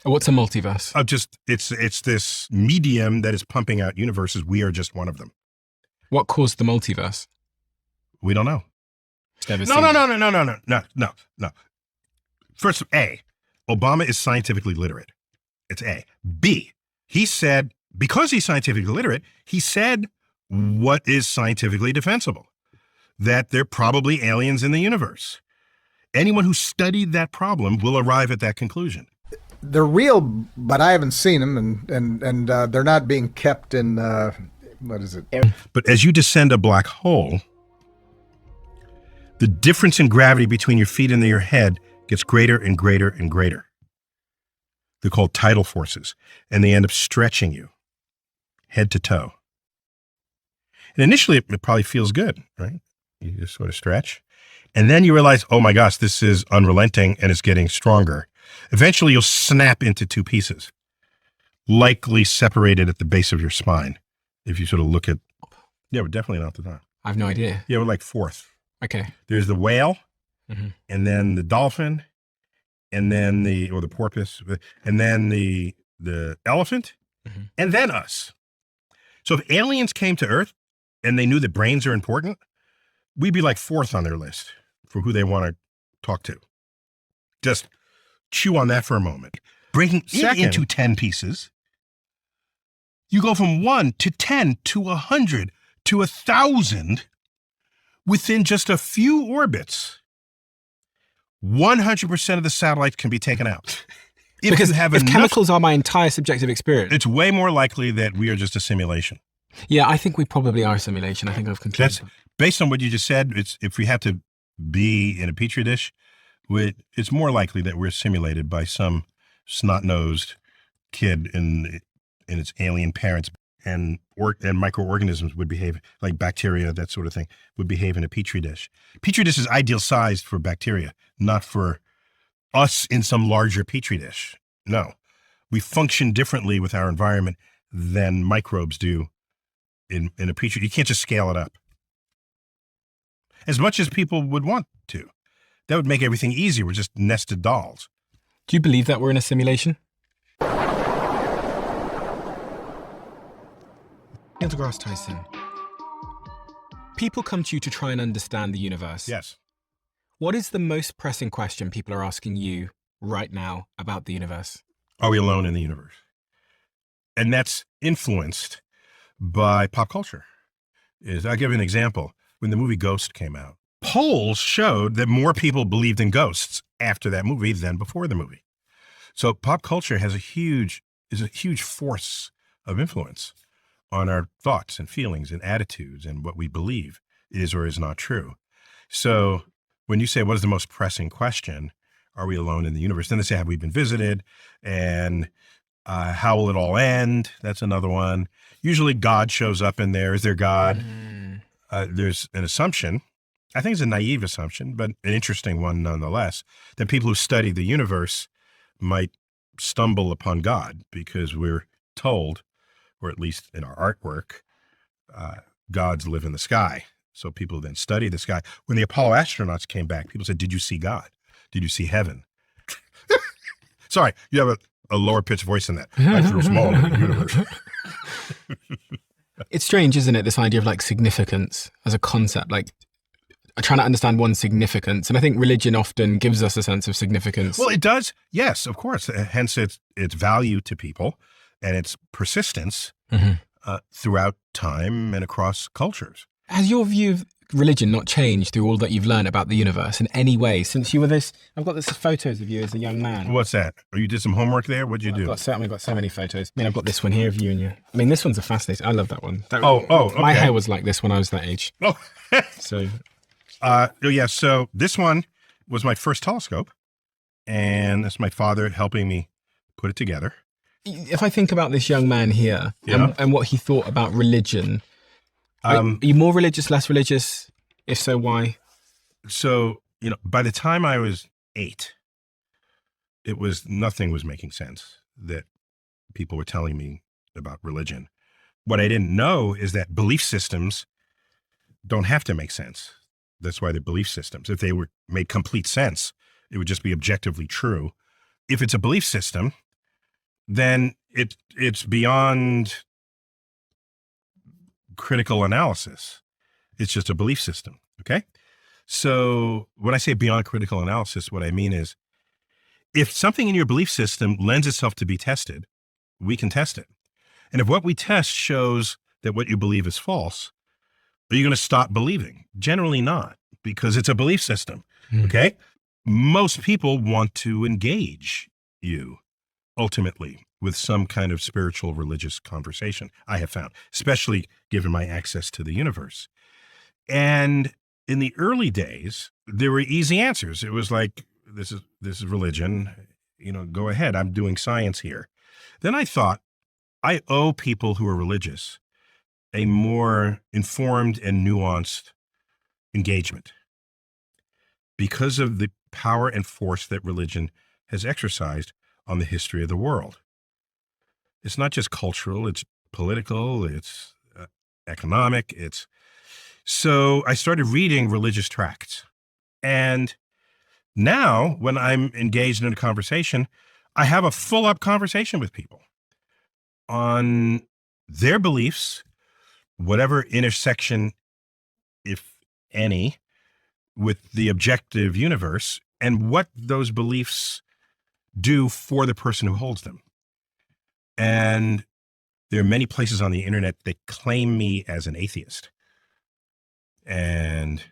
What's a multiverse? It's this medium that is pumping out universes. We are just one of them. What caused the multiverse? We don't know. No. First, A, Obama is scientifically literate. It's A. B, he said, because he's scientifically literate, he said what is scientifically defensible, that there are probably aliens in the universe. Anyone who studied that problem will arrive at that conclusion. They're real, but I haven't seen them, and they're not being kept in, what is it? But as you descend a black hole, the difference in gravity between your feet and your head gets greater and greater and greater. They're called tidal forces, and they end up stretching you head to toe. And initially, it probably feels good, right? You just sort of stretch. And then you realize, oh my gosh, this is unrelenting and it's getting stronger. Eventually, you'll snap into two pieces, likely separated at the base of your spine. If you sort of look at, yeah, we're definitely not the top. I have no idea. Yeah, we're like fourth. Okay. There's the whale, and then the dolphin, and then the porpoise, and then the elephant, and then us. So if aliens came to Earth and they knew that brains are important, we'd be like fourth on their list for who they want to talk to. Just chew on that for a moment. Breaking it into 10 pieces, you go from 1 to 10 to 100 to 1,000 within just a few orbits. 100% of the satellites can be taken out. If chemicals are my entire subjective experience, it's way more likely that we are just a simulation. Yeah, I think we probably are a simulation. I think I've concluded. That's based on what you just said. If we had to be in a petri dish, it's more likely that we're simulated by some snot-nosed kid and its alien parents, and microorganisms would behave like bacteria, that sort of thing, would behave in a petri dish. Petri dish is ideal sized for bacteria, not for us in some larger petri dish. No, we function differently with our environment than microbes do in a petri. You can't just scale it up as much as people would want to. That would make everything easier. We're just nested dolls. Do you believe that we're in a simulation? Neil deGrasse Tyson. People come to you to try and understand the universe. Yes. What is the most pressing question people are asking you right now about the universe? Are we alone in the universe? And that's influenced by pop culture. I'll give you an example. When the movie Ghost came out, polls showed that more people believed in ghosts after that movie than before the movie. So pop culture is a huge force of influence on our thoughts and feelings and attitudes and what we believe is or is not true. So when you say, what is the most pressing question? Are we alone in the universe? Then they say, have we been visited? And how will it all end? That's another one. Usually God shows up in there. Is there God? There's an assumption, I think it's a naive assumption, but an interesting one nonetheless, that people who study the universe might stumble upon God because we're told, or at least in our artwork, gods live in the sky. So people then study the sky. When the Apollo astronauts came back, people said, did you see God? Did you see heaven? Sorry, you have a lower pitched voice than that. I feel small in the universe. It's strange, isn't it? This idea of like significance as a concept, like trying to understand one's significance. And I think religion often gives us a sense of significance. Well, it does. Yes, of course. Hence its value to people and its persistence throughout time and across cultures. Has your view of religion not changed through all that you've learned about the universe in any way since you were this? I've got this photos of you as a young man. What's that? Oh, you did some homework there? What'd you do? I've got so many photos. I mean, I've got this one here of you and you. I mean, this one's a fascinating. I love that one. Okay. My hair was like this when I was that age. Oh, so. Yeah. So this one was my first telescope, and that's my father helping me put it together. If I think about this young man here and what he thought about religion, are you more religious, less religious? If so, why? So, by the time I was 8, nothing was making sense that people were telling me about religion. What I didn't know is that belief systems don't have to make sense. That's why they're belief systems. If they made complete sense, it would just be objectively true. If it's a belief system, then it's beyond critical analysis. It's just a belief system, okay? So when I say beyond critical analysis, what I mean is if something in your belief system lends itself to be tested, we can test it. And if what we test shows that what you believe is false, are you going to stop believing? Generally not, because it's a belief system, okay? Most people want to engage you ultimately with some kind of spiritual religious conversation, I have found, especially given my access to the universe. And in the early days, there were easy answers. It was like, this is religion, go ahead, I'm doing science here. Then I thought, I owe people who are religious a more informed and nuanced engagement because of the power and force that religion has exercised on the history of the world. It's not just cultural, it's political, it's economic, so I started reading religious tracts. And now when I'm engaged in a conversation, I have a full-up conversation with people on their beliefs, whatever intersection, if any, with the objective universe, and what those beliefs do for the person who holds them. And there are many places on the internet that claim me as an atheist. And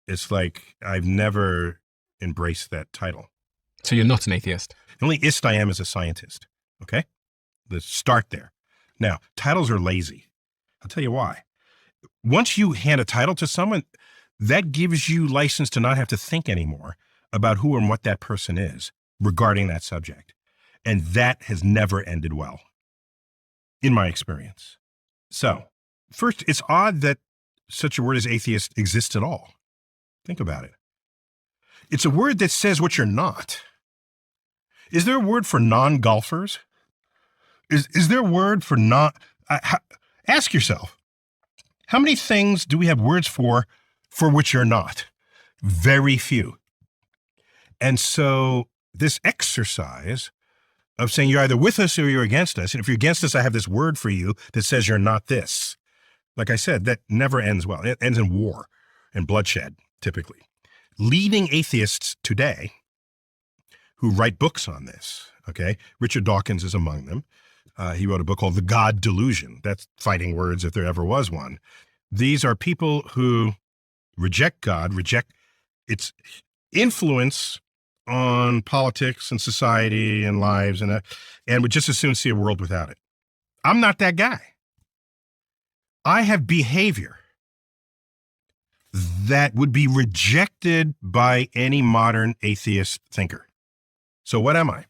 it's like, I've never embraced that title. So you're not an atheist? The only ist I am is a scientist. Okay? Let's start there. Now, titles are lazy. I'll tell you why. Once you hand a title to someone, that gives you license to not have to think anymore about who and what that person is regarding that subject. And that has never ended well, in my experience. So, first, it's odd that such a word as atheist exists at all. Think about it. It's a word that says what you're not. Is there a word for non-golfers? Is there a word for not? Ask yourself, how many things do we have words for which you're not? Very few. And so this exercise of saying you're either with us or you're against us, and if you're against us, I have this word for you that says you're not this. Like I said, that never ends well. It ends in war and bloodshed, typically. Leading atheists today who write books on this, okay? Richard Dawkins is among them. He wrote a book called The God Delusion. That's fighting words if there ever was one. These are people who reject God, reject its influence on politics and society and lives, and would just as soon see a world without it. I'm not that guy. I have behavior that would be rejected by any modern atheist thinker. So what am I?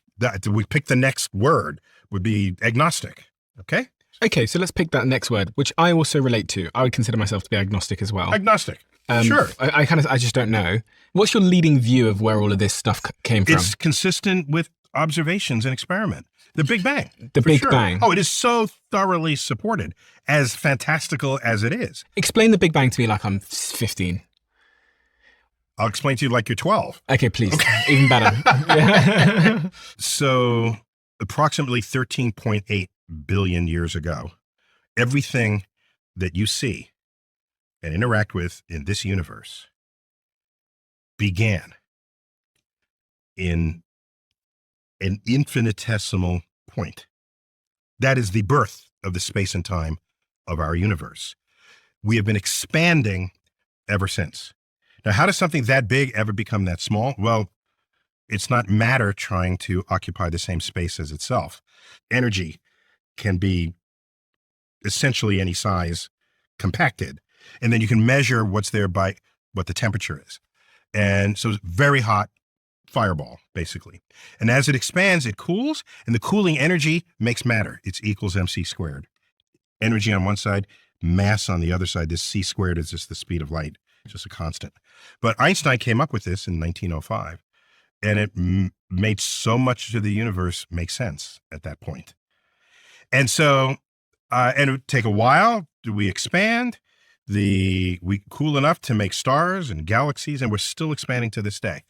We pick the next word would be agnostic. Okay? Okay, so let's pick that next word, which I also relate to. I would consider myself to be agnostic as well. Agnostic. Sure. I just don't know. What's your leading view of where all of this stuff came from? It's consistent with observations and experiment. The Big Bang. The Big Bang. Oh, it is so thoroughly supported, as fantastical as it is. Explain the Big Bang to me like I'm 15. I'll explain to you like you're 12. Okay, please. Okay. Even better. So approximately 13.8 billion years ago, everything that you see and interact with in this universe began in an infinitesimal point. That is the birth of the space and time of our universe. We have been expanding ever since. Now, how does something that big ever become that small? Well, it's not matter trying to occupy the same space as itself. Energy can be essentially any size compacted. And then you can measure what's there by what the temperature is. And so it's very hot fireball, basically. And as it expands, it cools, and the cooling energy makes matter. It's equals mc squared. Energy on one side, mass on the other side. This c squared is just the speed of light. It's just a constant. But Einstein came up with this in 1905, and it made so much of the universe make sense at that point. And so, and it would take a while. Do we expand? We cool enough to make stars and galaxies, and we're still expanding to this day.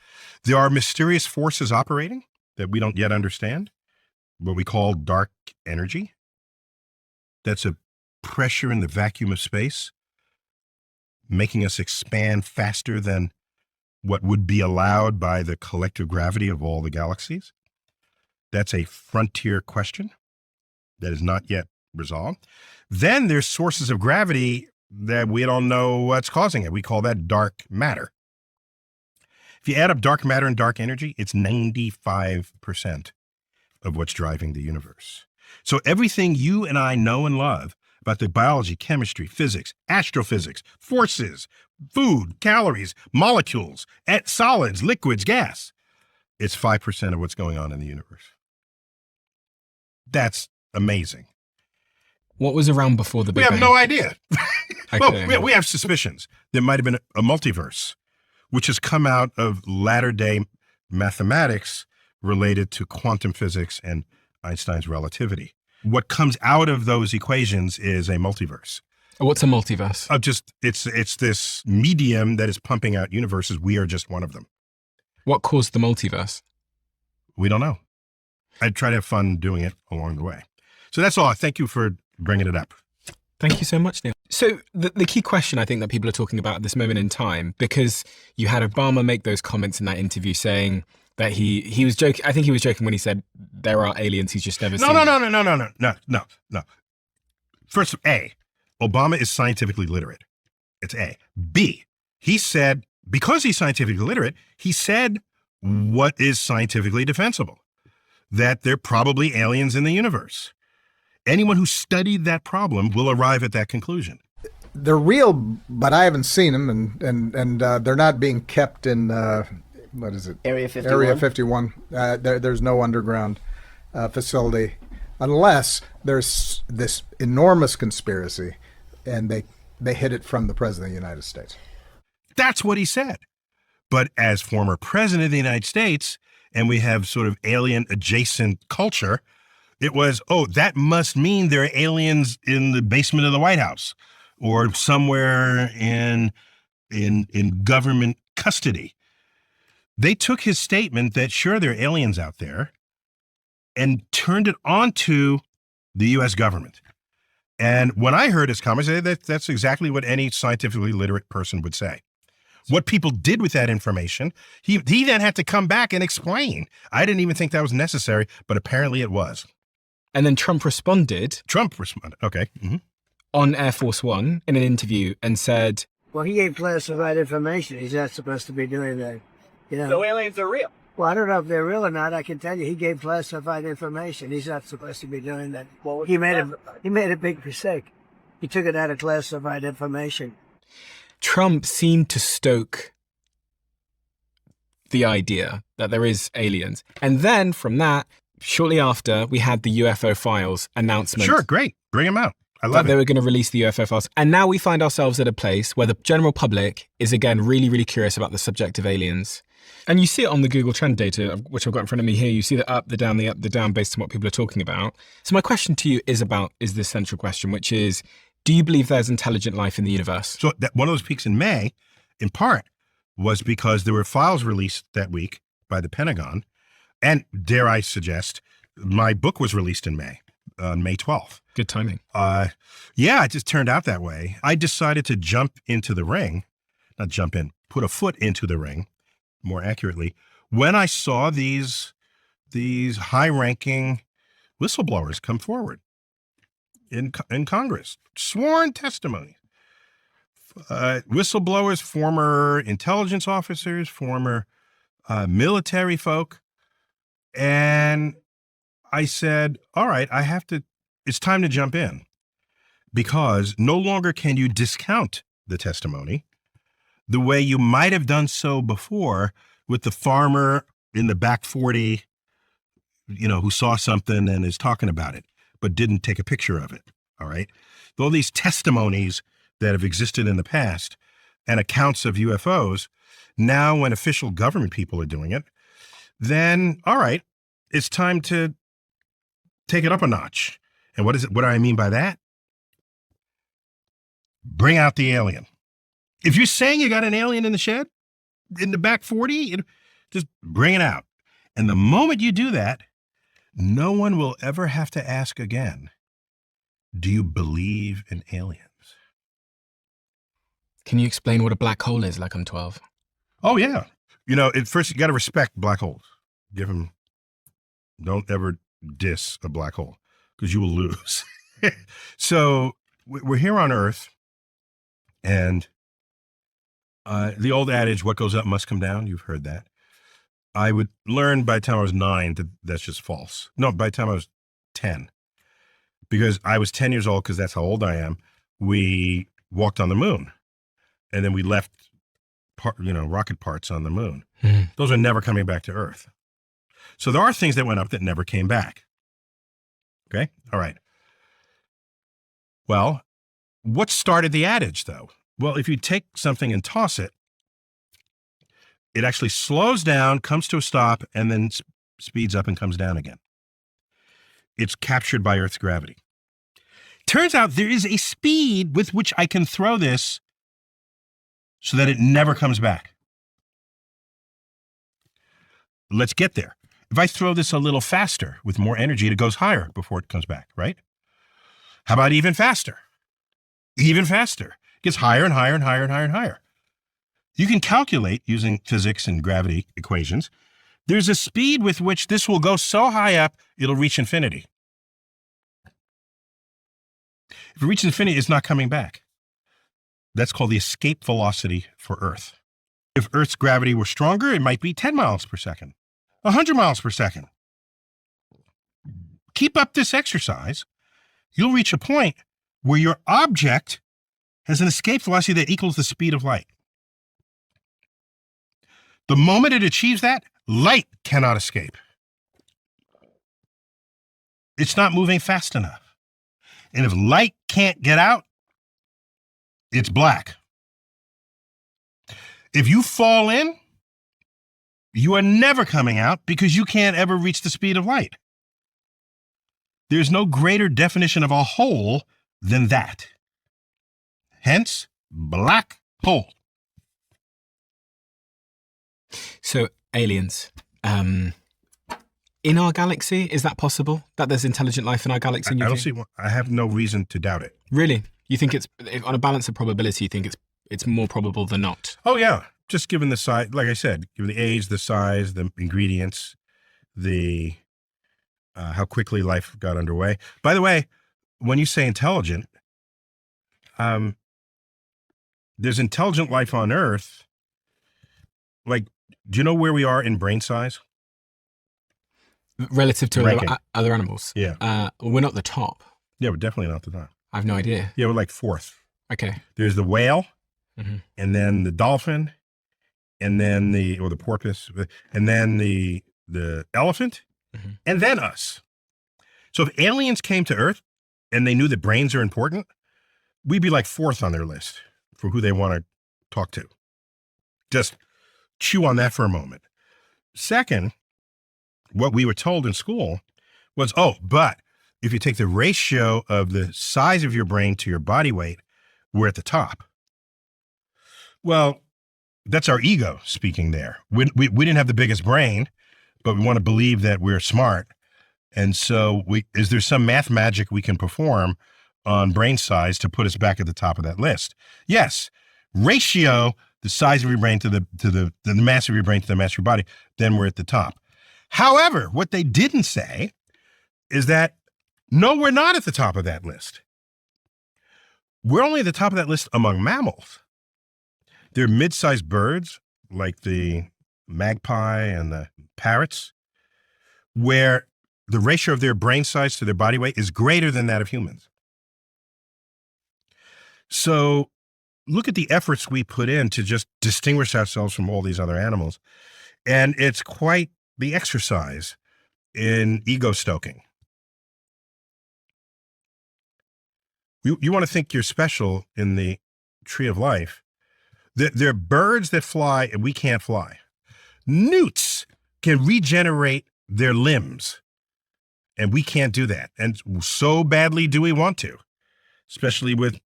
There are mysterious forces operating that we don't yet understand. what we call dark energy. That's a pressure in the vacuum of space, making us expand faster than what would be allowed by the collective gravity of all the galaxies. That's a frontier question that is not yet resolved. Then there's sources of gravity that we don't know what's causing it. We call that dark matter. If you add up dark matter and dark energy, it's 95% of what's driving the universe. So everything you and I know and love about the biology, chemistry, physics, astrophysics, forces, food, calories, molecules, solids, liquids, gas, it's 5% of what's going on in the universe. That's amazing. What was around before the Big Bang? We have no idea. Okay. Well, we have suspicions. There might have been a multiverse, which has come out of latter-day mathematics related to quantum physics and Einstein's relativity. What comes out of those equations is a multiverse. What's a multiverse? It's this medium that is pumping out universes. We are just one of them. What caused the multiverse? We don't know. I try to have fun doing it along the way. So that's all. Thank you for bringing it up. Thank you so much, Neil. So the key question I think that people are talking about at this moment in time, because you had Obama make those comments in that interview saying that he was joking. I think he was joking when he said there are aliens he's just never seen. No. First, A, Obama is scientifically literate. It's A. B, he said, because he's scientifically literate, he said what is scientifically defensible, that there are probably aliens in the universe. Anyone who studied that problem will arrive at that conclusion. They're real, but I haven't seen them, and they're not being kept in, what is it? Area 51. Area 51. There's no underground facility, unless there's this enormous conspiracy, and they hid it from the President of the United States. That's what he said. But as former President of the United States, and we have sort of alien adjacent culture, it was, that must mean there are aliens in the basement of the White House or somewhere in government custody. They took his statement that, sure, there are aliens out there and turned it onto the U.S. government. And when I heard his comments, that's exactly what any scientifically literate person would say. What people did with that information, he then had to come back and explain. I didn't even think that was necessary, but apparently it was. And then Trump responded. Okay. Mm-hmm. On Air Force One in an interview and said, well, he gave classified information. He's not supposed to be doing that. You know? So aliens are real. Well, I don't know if they're real or not. I can tell you he gave classified information. He's not supposed to be doing that. Well, he made a big mistake. He took it out of classified information. Trump seemed to stoke the idea that there is aliens. And then from that, shortly after, we had the UFO files announcement. Sure, great. Bring them out. I love that it. they were going to release the UFO files. And now we find ourselves at a place where the general public is, again, really, really curious about the subject of aliens. And you see it on the Google Trend data, which I've got in front of me here. You see the up, the down, the up, the down, based on what people are talking about. So my question to you is this central question, which is, do you believe there's intelligent life in the universe? So that one of those peaks in May, in part, was because there were files released that week by the Pentagon. And dare I suggest, my book was released in May, on May 12th. Good timing. Yeah, it just turned out that way. I decided to jump into the ring, not jump in, put a foot into the ring, more accurately, when I saw these high-ranking whistleblowers come forward in Congress, sworn testimony. Whistleblowers, former intelligence officers, former military folk. And I said, all right, it's time to jump in, because no longer can you discount the testimony the way you might have done so before with the farmer in the back 40, who saw something and is talking about it, but didn't take a picture of it. All right. All these testimonies that have existed in the past and accounts of UFOs, now when official government people are doing it, then, all right, it's time to take it up a notch. And what do I mean by that? Bring out the alien. If you're saying you got an alien in the shed, in the back 40, just bring it out. And the moment you do that, no one will ever have to ask again, do you believe in aliens? Can you explain what a black hole is, like I'm 12? Oh, yeah. At first you got to respect black holes. Don't ever diss a black hole because you will lose. So we're here on Earth, and the old adage, what goes up must come down. You've heard that. I would learn by the time I was 9 that that's just false. No, by the time I was 10, because I was 10 years old, because that's how old I am. We walked on the moon, and then we left rocket parts on the moon. Those are never coming back to Earth. So there are things that went up that never came back. Okay? All right. Well, what started the adage, though? Well, if you take something and toss it, it actually slows down, comes to a stop, and then speeds up and comes down again. It's captured by Earth's gravity. Turns out there is a speed with which I can throw this so that it never comes back. Let's get there. If I throw this a little faster with more energy, it goes higher before it comes back, right? How about even faster? Even faster. It gets higher and higher and higher and higher and higher. You can calculate using physics and gravity equations. There's a speed with which this will go so high up, it'll reach infinity. If it reaches infinity, it's not coming back. That's called the escape velocity for Earth. If Earth's gravity were stronger, it might be 10 miles per second, 100 miles per second. Keep up this exercise, you'll reach a point where your object has an escape velocity that equals the speed of light. The moment it achieves that, light cannot escape. It's not moving fast enough. And if light can't get out, it's black. If you fall in, you are never coming out because you can't ever reach the speed of light. There's no greater definition of a hole than that. Hence, black hole. So, aliens. In our galaxy, is that possible? That there's intelligent life in our galaxy? I don't see. I have no reason to doubt it. Really? You think it's, on a balance of probability, you think it's more probable than not? Oh, yeah. Just given the size, like I said, given the age, the size, the ingredients, the how quickly life got underway. By the way, when you say intelligent, there's intelligent life on Earth. Like, do you know where we are in brain size? Relative to Ranking. other animals? Yeah. We're not the top. Yeah, we're definitely not the top. I have no idea. Yeah, we're like fourth. Okay. There's the whale, Mm-hmm. and then the dolphin, and then the porpoise, and then the elephant, Mm-hmm. and then us. So if aliens came to Earth and they knew that brains are important, we'd be like fourth on their list for who they want to talk to. Just chew on that for a moment. Second, what we were told in school was, but if you take the ratio of the size of your brain to your body weight, we're at the top. Well, that's our ego speaking there. We didn't have the biggest brain, but we want to believe that we're smart. And so is there some math magic we can perform on brain size to put us back at the top of that list? Yes. Ratio the size of your brain to the mass of your brain to the mass of your body, then we're at the top. However, what they didn't say is that, no, we're not at the top of that list. We're only at the top of that list among mammals. There are mid-sized birds like the magpie and the parrots, where the ratio of their brain size to their body weight is greater than that of humans. So look at the efforts we put in to just distinguish ourselves from all these other animals. And it's quite the exercise in ego stoking. You want to think you're special in the tree of life. There are birds that fly and we can't fly. Newts can regenerate their limbs and we can't do that. And so badly do we want to, especially with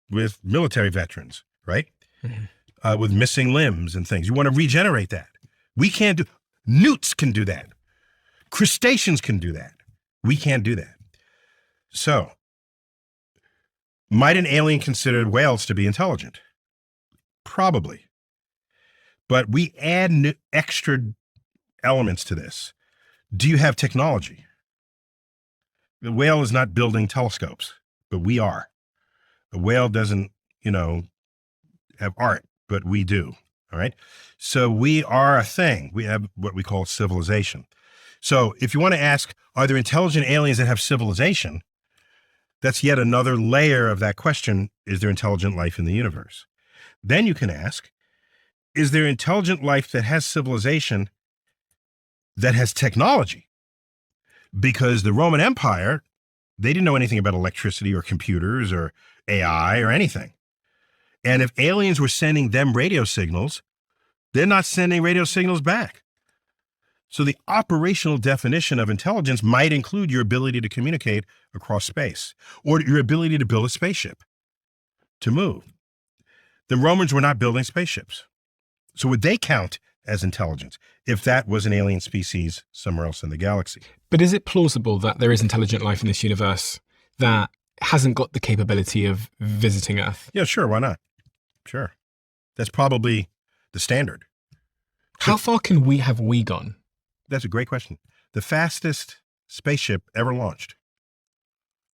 military veterans, right? Mm-hmm. With missing limbs and things. You want to regenerate that. We can't do, newts can do that. Crustaceans can do that. We can't do that. So, might an alien consider whales to be intelligent? Probably. But we add extra elements to this. Do you have technology? The whale is not building telescopes, but we are. The whale doesn't, have art, but we do. All right. So we are a thing. We have what we call civilization. So if you want to ask, are there intelligent aliens that have civilization? That's yet another layer of that question. Is there intelligent life in the universe? Then you can ask, is there intelligent life that has civilization that has technology? Because the Roman Empire, they didn't know anything about electricity or computers or AI or anything. And if aliens were sending them radio signals, they're not sending radio signals back. So the operational definition of intelligence might include your ability to communicate across space or your ability to build a spaceship to move. The Romans were not building spaceships. So would they count as intelligence if that was an alien species somewhere else in the galaxy? But is it plausible that there is intelligent life in this universe that hasn't got the capability of visiting Earth? Yeah, sure. Why not? Sure. That's probably the standard. How far can we gone? That's a great question. The fastest spaceship ever launched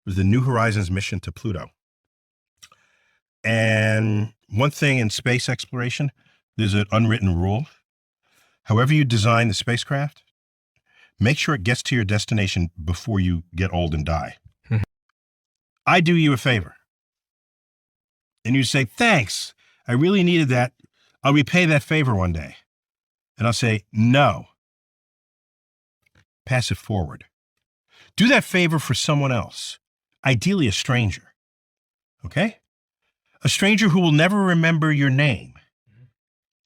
was the New Horizons mission to Pluto. And one thing in space exploration, there's an unwritten rule. However you design the spacecraft, make sure it gets to your destination before you get old and die. I do you a favor. And you say, thanks, I really needed that. I'll repay that favor one day. And I'll say, no. Pass it forward. Do that favor for someone else, ideally a stranger. Okay? A stranger who will never remember your name.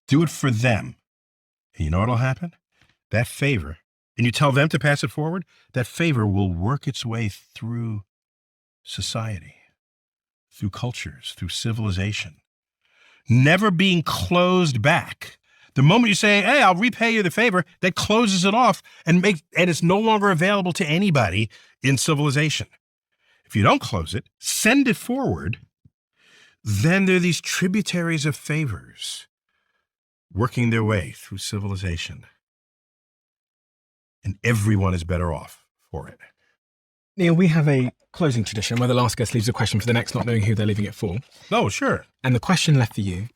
Do it for them. And you know what'll happen? That favor, and you tell them to pass it forward, that favor will work its way through society, through cultures, through civilization, never being closed back. The moment you say, hey, I'll repay you the favor, that closes it off and it's no longer available to anybody in civilization. If you don't close it, send it forward, then there are these tributaries of favors working their way through civilization. And everyone is better off for it. Neil, we have a closing tradition where the last guest leaves a question for the next, not knowing who they're leaving it for. Oh, sure. And the question left for you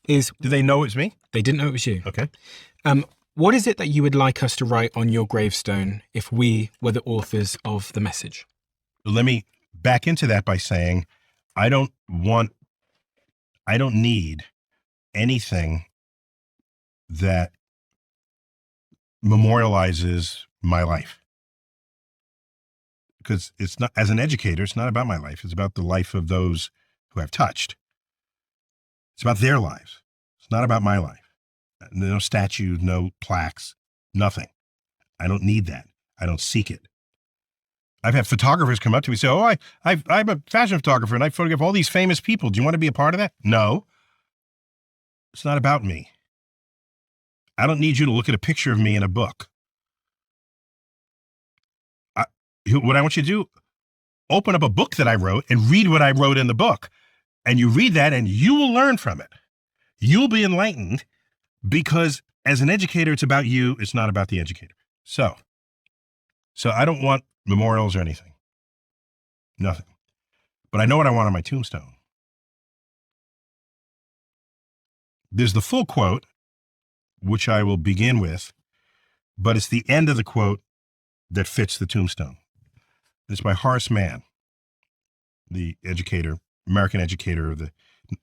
is... Do they know it's me? They didn't know it was you. Okay. What is it that you would like us to write on your gravestone if we were the authors of the message? Let me back into that by saying, I don't need anything that memorializes my life. Because it's not, as an educator, it's not about my life. It's about the life of those who I've touched. It's about their lives. It's not about my life. No statues, no plaques, nothing. I don't need that. I don't seek it. I've had photographers come up to me and say, oh, I'm a fashion photographer and I photograph all these famous people. Do you want to be a part of that? No. It's not about me. I don't need you to look at a picture of me in a book. What I want you to do, open up a book that I wrote and read what I wrote in the book. And you read that and you will learn from it. You'll be enlightened because as an educator, it's about you. It's not about the educator. So I don't want memorials or anything. Nothing. But I know what I want on my tombstone. There's the full quote, which I will begin with, but it's the end of the quote that fits the tombstone. It's by Horace Mann, the educator, American educator of the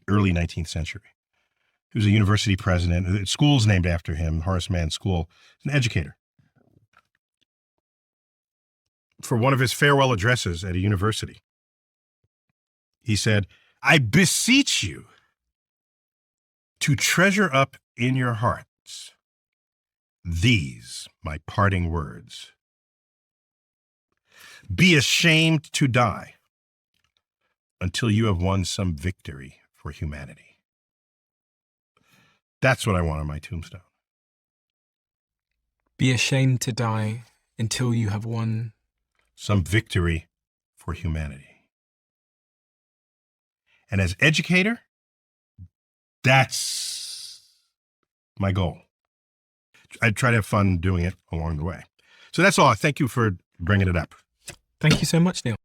early 19th century. He was a university president. The school's named after him, Horace Mann School. He's an educator. For one of his farewell addresses at a university, he said, I beseech you to treasure up in your hearts these, my parting words. Be ashamed to die until you have won some victory for humanity. That's what I want on my tombstone. Be ashamed to die until you have won some victory for humanity. And as educator, that's my goal. I try to have fun doing it along the way. So that's all. Thank you for bringing it up. Thank you so much, Neil.